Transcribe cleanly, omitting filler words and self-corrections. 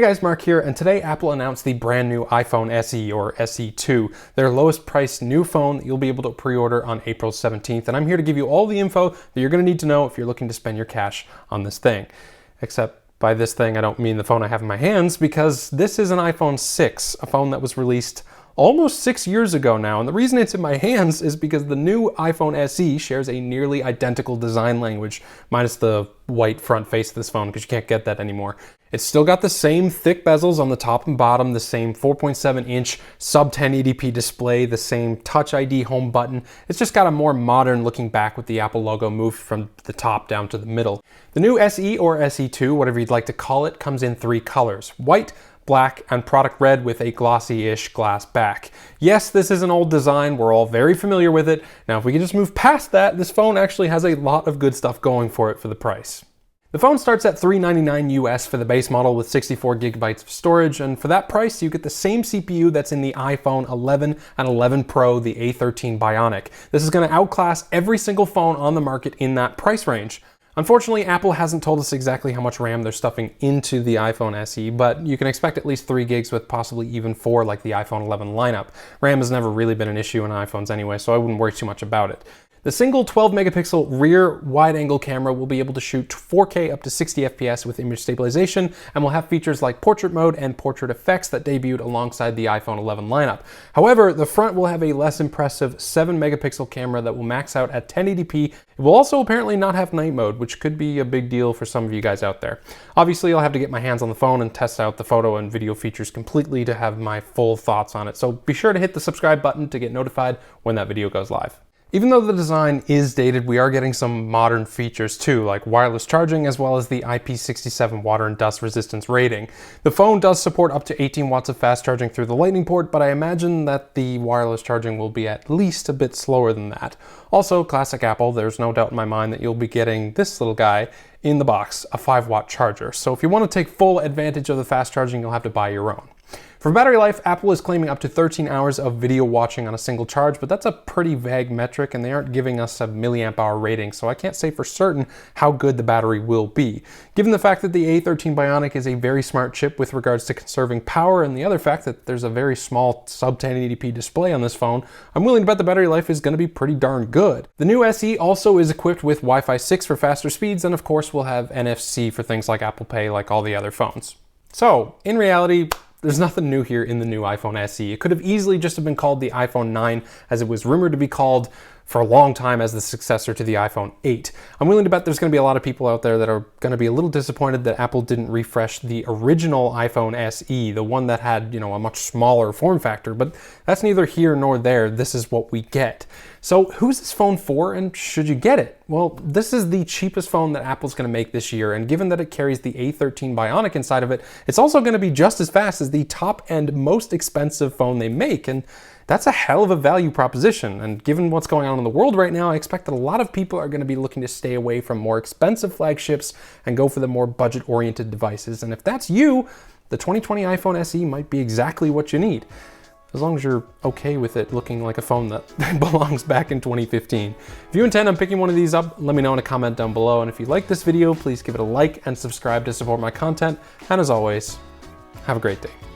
Hey guys, Mark here, and today Apple announced the brand new iPhone SE or SE2, their lowest priced new phone that you'll be able to pre-order on April 17th, and I'm here to give you all the info that you're going to need to know if you're looking to spend your cash on this thing. Except by this thing, I don't mean the phone I have in my hands, because this is an iPhone 6, a phone that was released almost 6 years ago now, and the reason it's in my hands is because the new iPhone SE shares a nearly identical design language, minus the white front face of this phone, because you can't get that anymore. It's still got the same thick bezels on the top and bottom, the same 4.7-inch sub 1080p display, the same Touch ID home button. It's just got a more modern looking back with the Apple logo moved from the top down to the middle. The new SE or SE2, whatever you'd like to call it, comes in 3 colors: white, black, and product red with a glossy-ish glass back. Yes, this is an old design, we're all very familiar with it. Now if we can just move past that, this phone actually has a lot of good stuff going for it for the price. The phone starts at $399 US for the base model with 64 gigabytes of storage, and for that price you get the same CPU that's in the iPhone 11 and 11 Pro, the A13 Bionic. This is going to outclass every single phone on the market in that price range. Unfortunately, Apple hasn't told us exactly how much RAM they're stuffing into the iPhone SE, but you can expect at least 3 gigs with possibly even 4 like the iPhone 11 lineup. RAM has never really been an issue in iPhones anyway, so I wouldn't worry too much about it. The single 12 megapixel rear wide-angle camera will be able to shoot 4K up to 60 FPS with image stabilization, and will have features like portrait mode and portrait effects that debuted alongside the iPhone 11 lineup. However, the front will have a less impressive 7 megapixel camera that will max out at 1080p. It will also apparently not have night mode, which could be a big deal for some of you guys out there. Obviously, I'll have to get my hands on the phone and test out the photo and video features completely to have my full thoughts on it, so be sure to hit the subscribe button to get notified when that video goes live. Even though the design is dated, we are getting some modern features too, like wireless charging as well as the IP67 water and dust resistance rating. The phone does support up to 18 watts of fast charging through the Lightning port, but I imagine that the wireless charging will be at least a bit slower than that. Also, classic Apple, there's no doubt in my mind that you'll be getting this little guy in the box, a 5-watt charger. So if you want to take full advantage of the fast charging, you'll have to buy your own. For battery life, Apple is claiming up to 13 hours of video watching on a single charge, but that's a pretty vague metric and they aren't giving us a milliamp hour rating, so I can't say for certain how good the battery will be. Given the fact that the A13 Bionic is a very smart chip with regards to conserving power, and the other fact that there's a very small sub 1080p display on this phone, I'm willing to bet the battery life is going to be pretty darn good. The new SE also is equipped with Wi-Fi 6 for faster speeds, and of course will have NFC for things like Apple Pay like all the other phones. So, in reality, there's nothing new here in the new iPhone SE. It could have easily just have been called the iPhone 9, as it was rumored to be called for a long time as the successor to the iPhone 8. I'm willing to bet there's going to be a lot of people out there that are going to be a little disappointed that Apple didn't refresh the original iPhone SE, the one that had, a much smaller form factor, but that's neither here nor there. This is what we get. So who's this phone for, and should you get it? Well, this is the cheapest phone that Apple's going to make this year, and given that it carries the A13 Bionic inside of it, it's also going to be just as fast as the top-end, most expensive phone they make, and that's a hell of a value proposition. And given what's going on in the world right now, I expect that a lot of people are going to be looking to stay away from more expensive flagships and go for the more budget-oriented devices. And if that's you, the 2020 iPhone SE might be exactly what you need, as long as you're okay with it looking like a phone that belongs back in 2015. If you intend on picking one of these up, let me know in a comment down below. And if you like this video, please give it a like and subscribe to support my content. And as always, have a great day.